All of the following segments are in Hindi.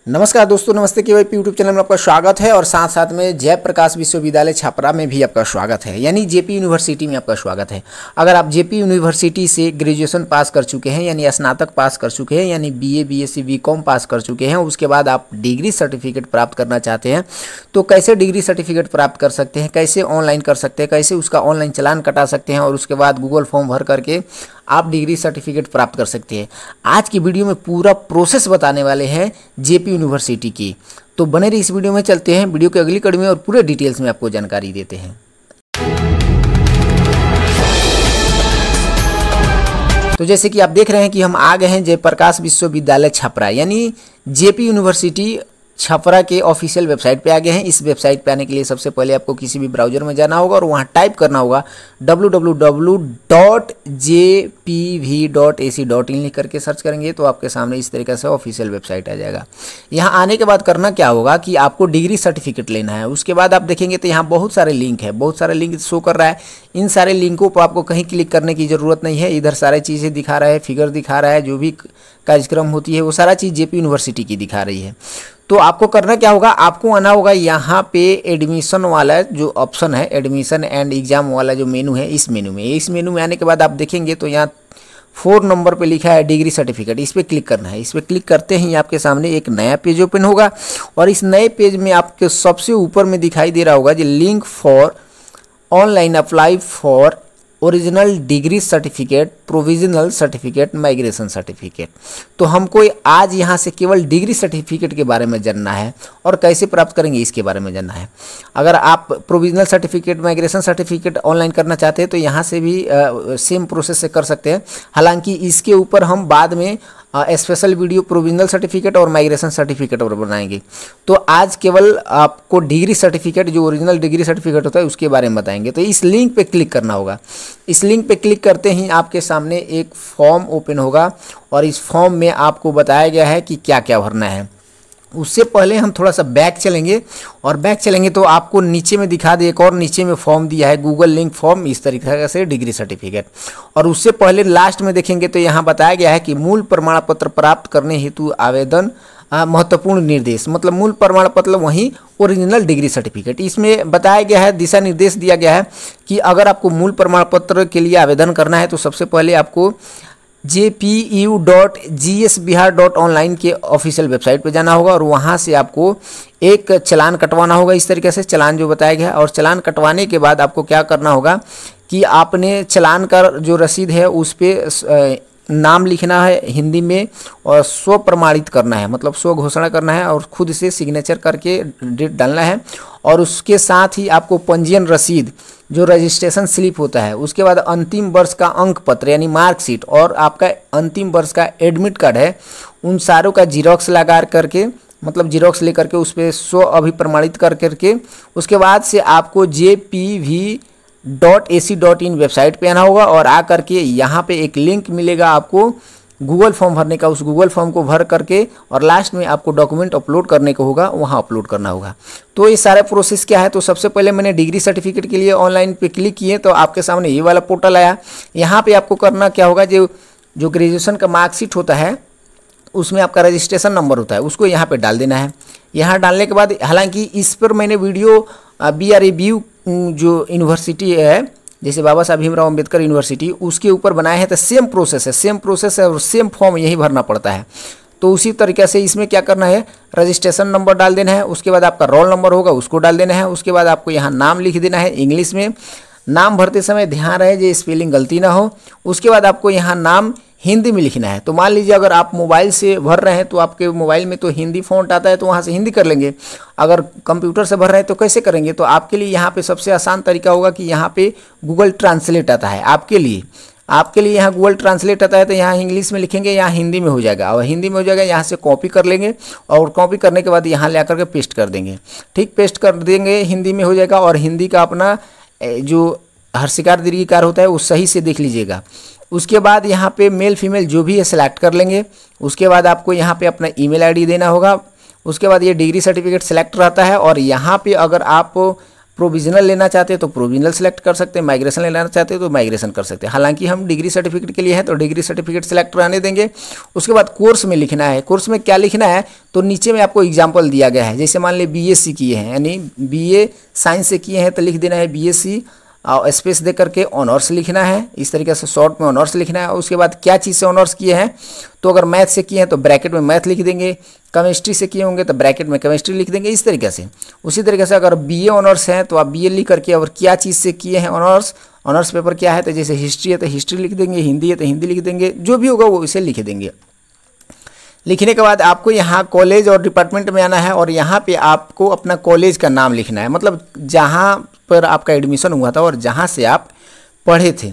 नमस्कार दोस्तों, नमस्ते केवाईपी यूट्यूब चैनल में आपका स्वागत है और साथ साथ में जयप्रकाश विश्वविद्यालय छपरा में भी आपका स्वागत है, यानी जेपी यूनिवर्सिटी में आपका स्वागत है। अगर आप जेपी यूनिवर्सिटी से ग्रेजुएशन पास कर चुके हैं, यानी स्नातक पास कर चुके हैं, यानी बीए, बीएससी, बीकॉम पास कर चुके हैं, उसके बाद आप डिग्री सर्टिफिकेट प्राप्त करना चाहते हैं तो कैसे डिग्री सर्टिफिकेट प्राप्त कर सकते हैं, कैसे ऑनलाइन कर सकते हैं, कैसे उसका ऑनलाइन चालान कटा सकते हैं और उसके बाद गूगल फॉर्म भर करके आप डिग्री सर्टिफिकेट प्राप्त कर सकते हैं। आज की वीडियो में पूरा प्रोसेस बताने वाले हैं जेपी यूनिवर्सिटी की, तो बने रहिए इस वीडियो में। चलते हैं वीडियो के अगली कड़ी में और पूरे डिटेल्स में आपको जानकारी देते हैं। तो जैसे कि आप देख रहे हैं कि हम आ गए हैं जयप्रकाश विश्वविद्यालय छपरा, यानी जेपी यूनिवर्सिटी छपरा के ऑफिशियल वेबसाइट पे आ गए हैं। इस वेबसाइट पे आने के लिए सबसे पहले आपको किसी भी ब्राउज़र में जाना होगा और वहाँ टाइप करना होगा www.jpv.ac.in लिख करके सर्च करेंगे तो आपके सामने इस तरीके से ऑफिशियल वेबसाइट आ जाएगा। यहाँ आने के बाद करना क्या होगा कि आपको डिग्री सर्टिफिकेट लेना है। उसके बाद आप देखेंगे तो यहाँ बहुत सारे लिंक है, बहुत सारे लिंक शो कर रहा है। इन सारे लिंकों पर आपको कहीं क्लिक करने की ज़रूरत नहीं है। इधर सारी चीज़ें दिखा रहा है, फिगर दिखा रहा है, जो भी कार्यक्रम होती है वो सारा चीज़ जेपी यूनिवर्सिटी की दिखा रही है। तो आपको करना क्या होगा, आपको आना होगा यहाँ पे एडमिशन वाला जो ऑप्शन है, एडमिशन एंड एग्जाम वाला जो मेनू है, इस मेनू में आने के बाद आप देखेंगे तो यहाँ 4 नंबर पे लिखा है डिग्री सर्टिफिकेट। इस पर क्लिक करना है। इस पर क्लिक करते ही आपके सामने एक नया पेज ओपन होगा और इस नए पेज में आपके सबसे ऊपर में दिखाई दे रहा होगा जो link for online apply for original degree certificate, provisional certificate, migration certificate. तो हमको आज यहाँ से केवल डिग्री सर्टिफिकेट के बारे में जानना है और कैसे प्राप्त करेंगे इसके बारे में जानना है। अगर आप provisional certificate, migration certificate online करना चाहते हैं तो यहाँ से भी सेम प्रोसेस से कर सकते हैं। हालांकि इसके ऊपर हम बाद में स्पेशल वीडियो प्रोविजनल सर्टिफिकेट और माइग्रेशन सर्टिफिकेट और बनाएंगे। तो आज केवल आपको डिग्री सर्टिफिकेट, जो ओरिजिनल डिग्री सर्टिफिकेट होता है, उसके बारे में बताएंगे। तो इस लिंक पे क्लिक करना होगा। इस लिंक पे क्लिक करते ही आपके सामने एक फॉर्म ओपन होगा और इस फॉर्म में आपको बताया गया है कि क्या क्या भरना है। उससे पहले हम थोड़ा सा बैक चलेंगे और बैक चलेंगे तो आपको नीचे में दिखा दे, एक और नीचे में फॉर्म दिया है, गूगल लिंक फॉर्म, इस तरीके से डिग्री सर्टिफिकेट। और उससे पहले लास्ट में देखेंगे तो यहाँ बताया गया है कि मूल प्रमाण पत्र प्राप्त करने हेतु आवेदन महत्वपूर्ण निर्देश, मतलब मूल प्रमाण पत्र वहीं ओरिजिनल डिग्री सर्टिफिकेट। इसमें बताया गया है, दिशा निर्देश दिया गया है कि अगर आपको मूल प्रमाण पत्र के लिए आवेदन करना है तो सबसे पहले आपको jpu.gsbihar.online के ऑफिशियल वेबसाइट पे जाना होगा और वहाँ से आपको एक चालान कटवाना होगा। इस तरीके से चालान जो बताया गया है, और चालान कटवाने के बाद आपको क्या करना होगा कि आपने चालान का जो रसीद है उस पर नाम लिखना है हिंदी में और स्व प्रमाणित करना है, मतलब स्व घोषणा करना है और खुद से सिग्नेचर करके डेट डालना है। और उसके साथ ही आपको पंजीयन रसीद, जो रजिस्ट्रेशन स्लिप होता है, उसके बाद अंतिम वर्ष का अंक पत्र यानी मार्कशीट और आपका अंतिम वर्ष का एडमिट कार्ड है, उन सारों का जीरोक्स लगा करके, मतलब जीरोक्स लेकर के उस पर स्व अभिप्रमाणित कर करके उसके बाद से आपको jpv.ac.in वेबसाइट पे आना होगा और आ करके यहाँ पे एक लिंक मिलेगा आपको गूगल फॉर्म भरने का। उस गूगल फॉर्म को भर करके और लास्ट में आपको डॉक्यूमेंट अपलोड करने को होगा, वहाँ अपलोड करना होगा। तो ये सारा प्रोसेस क्या है, तो सबसे पहले मैंने डिग्री सर्टिफिकेट के लिए ऑनलाइन पे क्लिक किए तो आपके सामने ये वाला पोर्टल आया। यहाँ पे आपको करना क्या होगा, जो ग्रेजुएशन का मार्कशीट होता है उसमें आपका रजिस्ट्रेशन नंबर होता है, उसको यहाँ पे डाल देना है। यहाँ डालने के बाद, हालांकि इस पर मैंने वीडियो BRABU जो यूनिवर्सिटी है, जैसे बाबा साहब भीमराव अम्बेडकर यूनिवर्सिटी, उसके ऊपर बनाए हैं, तो सेम प्रोसेस है और सेम फॉर्म यही भरना पड़ता है। तो उसी तरीके से इसमें क्या करना है, रजिस्ट्रेशन नंबर डाल देना है, उसके बाद आपका रोल नंबर होगा उसको डाल देना है, उसके बाद आपको यहाँ नाम लिख देना है इंग्लिश में। नाम भरते समय ध्यान रहे जो स्पेलिंग गलती ना हो। उसके बाद आपको यहाँ नाम हिंदी में लिखना है। तो मान लीजिए अगर आप मोबाइल से भर रहे हैं तो आपके मोबाइल में तो हिंदी फ़ॉन्ट आता है तो वहाँ से हिंदी कर लेंगे। अगर कंप्यूटर से भर रहे हैं तो कैसे करेंगे, तो आपके लिए यहाँ पे सबसे आसान तरीका होगा कि यहाँ पे गूगल ट्रांसलेट आता है आपके लिए यहाँ गूगल ट्रांसलेट आता है तो यहाँ इंग्लिश में लिखेंगे, यहाँ हिंदी में हो जाएगा और हिंदी में हो जाएगा, यहाँ से कॉपी कर लेंगे और कॉपी करने के बाद यहाँ ले आकर के पेस्ट कर देंगे। ठीक, पेस्ट कर देंगे, हिंदी में हो जाएगा और हिंदी का अपना जो हर्षिकार दीर्घिकार होता है वो सही से देख लीजिएगा। उसके बाद यहाँ पे मेल फीमेल जो भी है सिलेक्ट कर लेंगे। उसके बाद आपको यहाँ पे अपना ईमेल आईडी देना होगा। उसके बाद ये डिग्री सर्टिफिकेट सेलेक्ट रहता है और यहाँ पे अगर आप प्रोविजनल लेना चाहते हैं तो प्रोविजनल सेलेक्ट कर सकते हैं, माइग्रेशन लेना चाहते हैं तो माइग्रेशन कर सकते हैं। हालांकि हम डिग्री सर्टिफिकेट के लिए है तो डिग्री सर्टिफिकेट सेलेक्ट रहने देंगे। उसके बाद कोर्स में लिखना है, कोर्स में क्या लिखना है तो नीचे में आपको एग्जाम्पल दिया गया है। जैसे मान ली बीएससी किए हैं, यानी बीए साइंस से किए हैं तो लिख देना है बीएससी और स्पेस दे करके ऑनर्स लिखना है, इस तरीके से शॉर्ट में ऑनर्स लिखना है। और उसके बाद क्या चीज़ से ऑनर्स किए हैं तो अगर मैथ से किए हैं तो ब्रैकेट में मैथ लिख देंगे, केमिस्ट्री से किए होंगे तो ब्रैकेट में केमिस्ट्री लिख देंगे, इस तरीके से। उसी तरीके से अगर बीए ऑनर्स हैं तो आप बीए लिख करके और क्या चीज़ से किए हैं ऑनर्स पेपर क्या है तो जैसे हिस्ट्री है तो हिस्ट्री लिख देंगे, हिंदी है तो हिंदी लिख देंगे, जो भी होगा वो इसे लिख देंगे। लिखने के बाद आपको यहाँ कॉलेज और डिपार्टमेंट में आना है और यहाँ पे आपको अपना कॉलेज का नाम लिखना है, मतलब जहाँ पर आपका एडमिशन हुआ था और जहाँ से आप पढ़े थे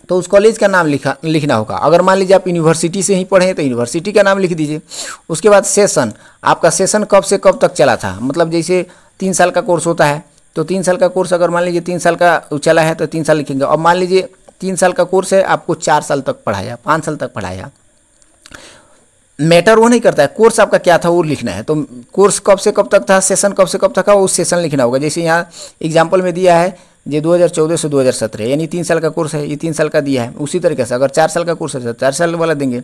तो उस कॉलेज का नाम लिखना होगा। अगर मान लीजिए आप यूनिवर्सिटी से ही पढ़े हैं तो यूनिवर्सिटी का नाम लिख दीजिए। उसके बाद सेशन, आपका सेशन कब से कब तक चला था, मतलब जैसे 3 साल का कोर्स होता है तो 3 साल का कोर्स अगर मान लीजिए 3 साल का चला है तो 3 साल लिखेंगे। और मान लीजिए 3 साल का कोर्स है, आपको 4 साल तक पढ़ाया, 5 साल तक पढ़ाया, मैटर वो नहीं करता है, कोर्स आपका क्या था वो लिखना है। तो कोर्स कब से कब तक था, सेशन कब से कब तक था, वो सेशन लिखना होगा। जैसे यहाँ एग्जांपल में दिया है ये 2014 से 2017 यानी 3 साल का कोर्स है, ये 3 साल का दिया है। उसी तरीके से अगर 4 साल का कोर्स है तो 4 साल वाला देंगे।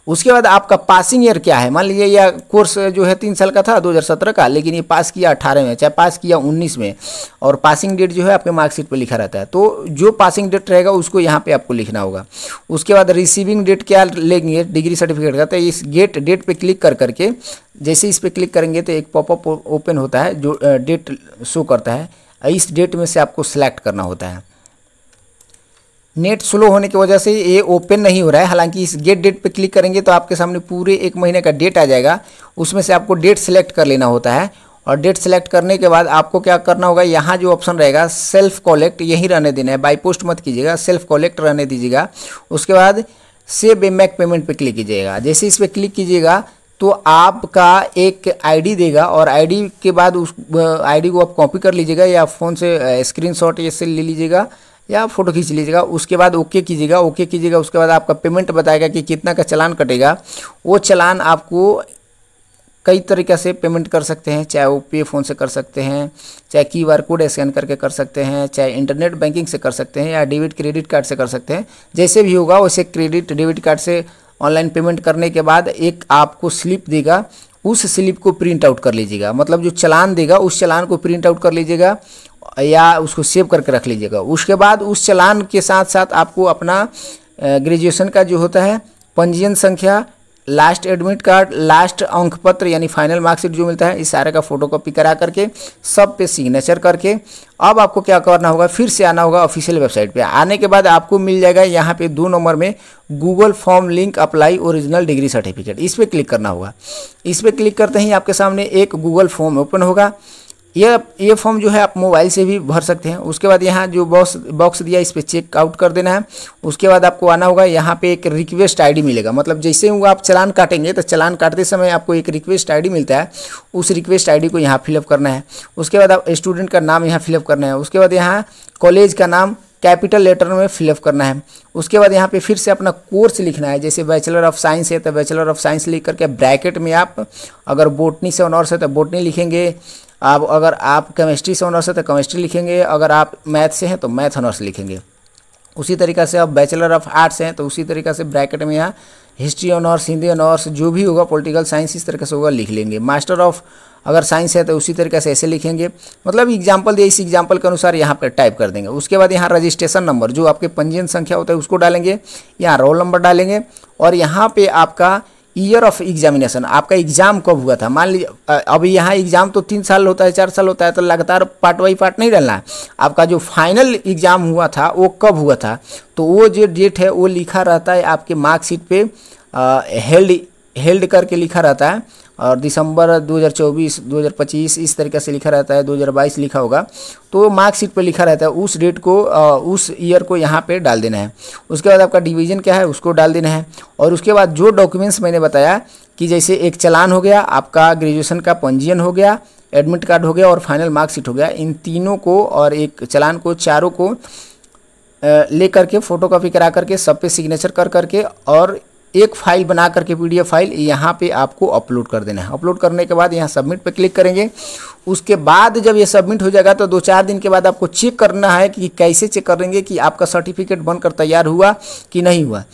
उसके बाद आपका पासिंग ईयर क्या है, मान लीजिए यह कोर्स जो है 3 साल का था 2017 का, लेकिन ये पास किया 18 में, चाहे पास किया 19 में, और पासिंग डेट जो है आपके मार्कशीट पर लिखा रहता है, तो जो पासिंग डेट रहेगा उसको यहाँ पे आपको लिखना होगा। उसके बाद रिसीविंग डेट क्या लेंगे डिग्री सर्टिफिकेट का, तो इस डेट पे क्लिक कर करके, जैसे इस पर क्लिक करेंगे तो एक पॉपअप ओपन होता है जो डेट शो करता है, इस डेट में से आपको सिलेक्ट करना होता है। नेट स्लो होने की वजह से ये ओपन नहीं हो रहा है, हालांकि इस गेट डेट पे क्लिक करेंगे तो आपके सामने पूरे 1 महीने का डेट आ जाएगा। उसमें से आपको डेट सेलेक्ट कर लेना होता है और डेट सेलेक्ट करने के बाद आपको क्या करना होगा, यहाँ जो ऑप्शन रहेगा सेल्फ कॉलेक्ट यही रहने देना है, बाई पोस्ट मत कीजिएगा, सेल्फ कॉलेक्ट रहने दीजिएगा। उसके बाद सेव मेक पेमेंट पे क्लिक कीजिएगा। जैसे इस पर क्लिक कीजिएगा तो आपका एक आईडी देगा और आईडी के बाद उस आईडी को आप कॉपी कर लीजिएगा या फ़ोन से स्क्रीनशॉट ऐसे ले लीजिएगा या फ़ोटो खींच लीजिएगा। उसके बाद ओके कीजिएगा, ओके कीजिएगा। उसके बाद आपका पेमेंट बताएगा कि कितना का चालान कटेगा। वो चालान आपको कई तरीक़े से पेमेंट कर सकते हैं, चाहे वो पे फ़ोन से कर सकते हैं, चाहे QR कोड स्कैन करके कर सकते हैं, चाहे इंटरनेट बैंकिंग से कर सकते हैं या डेबिट क्रेडिट कार्ड से कर सकते हैं। जैसे भी होगा वैसे क्रेडिट डेबिट कार्ड से ऑनलाइन पेमेंट करने के बाद एक आपको स्लिप देगा, उस स्लिप को प्रिंट आउट कर लीजिएगा, मतलब जो चालान देगा उस चालान को प्रिंट आउट कर लीजिएगा या उसको सेव करके रख लीजिएगा। उसके बाद उस चालान के साथ साथ आपको अपना ग्रेजुएशन का जो होता है पंजीयन संख्या, लास्ट एडमिट कार्ड, लास्ट अंक पत्र यानी फाइनल मार्कशीट जो मिलता है, इस सारे का फोटोकॉपी करा करके सब पे सिग्नेचर करके अब आपको क्या करना होगा, फिर से आना होगा ऑफिशियल वेबसाइट पे। आने के बाद आपको मिल जाएगा यहाँ पे 2 नंबर में Google form link apply original degree certificate, इस पर क्लिक करना होगा। इस पर क्लिक करते ही आपके सामने एक गूगल फॉर्म ओपन होगा। ये फॉर्म जो है आप मोबाइल से भी भर सकते हैं। उसके बाद यहाँ जो बॉक्स दिया इस पर चेक आउट कर देना है। उसके बाद आपको आना होगा, यहाँ पे एक रिक्वेस्ट आईडी मिलेगा, मतलब जैसे ही आप चालान काटेंगे तो चालान काटते समय आपको एक रिक्वेस्ट आईडी मिलता है, उस रिक्वेस्ट आईडी को यहाँ फिलअप करना है। उसके बाद आप स्टूडेंट का नाम यहाँ फिलअप करना है। उसके बाद यहाँ कॉलेज का नाम कैपिटल लेटर में फिलअप करना है। उसके बाद यहाँ पे फिर से अपना कोर्स लिखना है, जैसे बैचलर ऑफ साइंस है तो बैचलर ऑफ साइंस लिख करके ब्रैकेट में आप अगर बोटनी से ऑनर्स है तो बोटनी लिखेंगे, आप अगर आप केमिस्ट्री से ऑनर्स है तो केमिस्ट्री लिखेंगे, अगर आप मैथ से हैं तो मैथ ऑनर्स लिखेंगे। उसी तरीक़े से आप बैचलर ऑफ आर्ट्स हैं तो उसी तरीक़े से ब्रैकेट में यहाँ हिस्ट्री ऑनर्स, हिंदी ऑनर्स, जो भी होगा पॉलिटिकल साइंस इस तरीके से होगा लिख लेंगे। मास्टर ऑफ अगर साइंस है तो उसी तरीके से ऐसे लिखेंगे, मतलब एग्जाम्पल दिए इस एग्जाम्पल के अनुसार यहाँ पर टाइप कर देंगे। उसके बाद यहाँ रजिस्ट्रेशन नंबर जो आपके पंजीयन संख्या होता है उसको डालेंगे, यहाँ रोल नंबर डालेंगे और यहाँ पे आपका ईयर ऑफ एग्जामिनेशन, आपका एग्जाम कब हुआ था। मान लीजिए अभी यहाँ एग्जाम तो 3 साल होता है, 4 साल होता है, तो लगातार पार्ट बाई पार्ट नहीं डालना है। आपका जो फाइनल एग्जाम हुआ था वो कब हुआ था, तो वो जो डेट है वो लिखा रहता है आपके मार्कशीट पे, हेल्ड करके लिखा रहता है। और दिसंबर 2024, 2025 इस तरीके से लिखा रहता है, 2022 लिखा होगा, तो मार्कशीट पे लिखा रहता है। उस डेट को उस ईयर को यहाँ पे डाल देना है। उसके बाद आपका डिवीज़न क्या है उसको डाल देना है। और उसके बाद जो डॉक्यूमेंट्स मैंने बताया कि जैसे एक चालान हो गया, आपका ग्रेजुएशन का पंजीयन हो गया, एडमिट कार्ड हो गया और फाइनल मार्कशीट हो गया, इन तीनों को और एक चालान को, चारों को ले करके फ़ोटोकॉपी करा करके सब पे सिग्नेचर कर करके और एक फाइल बना करके PDF फाइल यहाँ पे आपको अपलोड कर देना है। अपलोड करने के बाद यहाँ सबमिट पे क्लिक करेंगे। उसके बाद जब ये सबमिट हो जाएगा तो 2-4 दिन के बाद आपको चेक करना है कि कैसे चेक करेंगे कि आपका सर्टिफिकेट बनकर तैयार हुआ कि नहीं हुआ।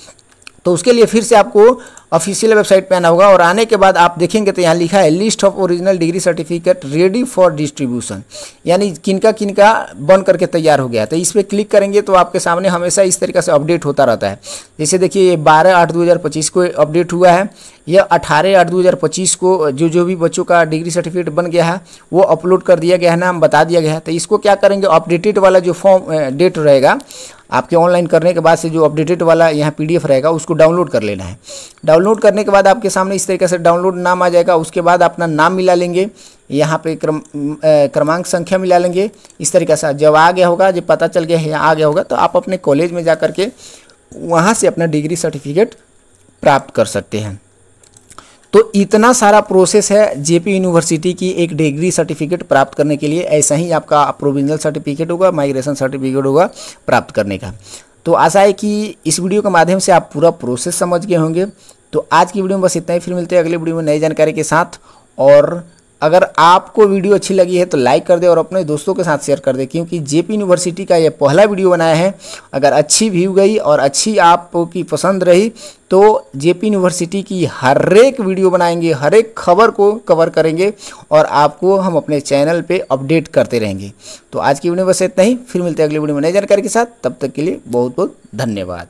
तो उसके लिए फिर से आपको ऑफिशियल वेबसाइट पे आना होगा और आने के बाद आप देखेंगे तो यहाँ लिखा है list of original degree certificate ready for distribution, यानी किनका किनका बन करके तैयार हो गया। तो इस पर क्लिक करेंगे तो आपके सामने हमेशा इस तरीके से अपडेट होता रहता है। जैसे देखिए ये 12/8/2025 को अपडेट हुआ है, यह 18/8/2025 को जो भी बच्चों का डिग्री सर्टिफिकेट बन गया है वो अपलोड कर दिया गया है, नाम बता दिया गया है। तो इसको क्या करेंगे, अपडेटेड वाला जो फॉर्म डेट रहेगा आपके ऑनलाइन करने के बाद से जो अपडेटेड वाला यहाँ PDF रहेगा उसको डाउनलोड कर लेना है। डाउनलोड करने के बाद आपके सामने इस तरीके से डाउनलोड नाम आ जाएगा। उसके बाद अपना नाम मिला लेंगे, यहाँ पे क्रमांक संख्या मिला लेंगे। इस तरीके से जब आ गया होगा, जब पता चल गया है यहाँ आ गया होगा, तो आप अपने कॉलेज में जा करके वहाँ से अपना डिग्री सर्टिफिकेट प्राप्त कर सकते हैं। तो इतना सारा प्रोसेस है JP यूनिवर्सिटी की एक डिग्री सर्टिफिकेट प्राप्त करने के लिए। ऐसा ही आपका प्रोविजनल सर्टिफिकेट होगा, माइग्रेशन सर्टिफिकेट होगा प्राप्त करने का। तो आशा है कि इस वीडियो के माध्यम से आप पूरा प्रोसेस समझ गए होंगे। तो आज की वीडियो में बस इतना ही, फिर मिलते हैं अगले वीडियो में नई जानकारी के साथ। और अगर आपको वीडियो अच्छी लगी है तो लाइक कर दे और अपने दोस्तों के साथ शेयर कर दे, क्योंकि JP यूनिवर्सिटी का ये पहला वीडियो बनाया है। अगर अच्छी व्यू गई और अच्छी आपकी पसंद रही तो JP यूनिवर्सिटी की हर एक वीडियो बनाएंगे, हर एक खबर को कवर करेंगे और आपको हम अपने चैनल पे अपडेट करते रहेंगे। तो आज की वीडियो में बस इतना ही, फिर मिलते हैं अगली वीडियो में नई जानकारी के साथ। तब तक के लिए बहुत बहुत धन्यवाद।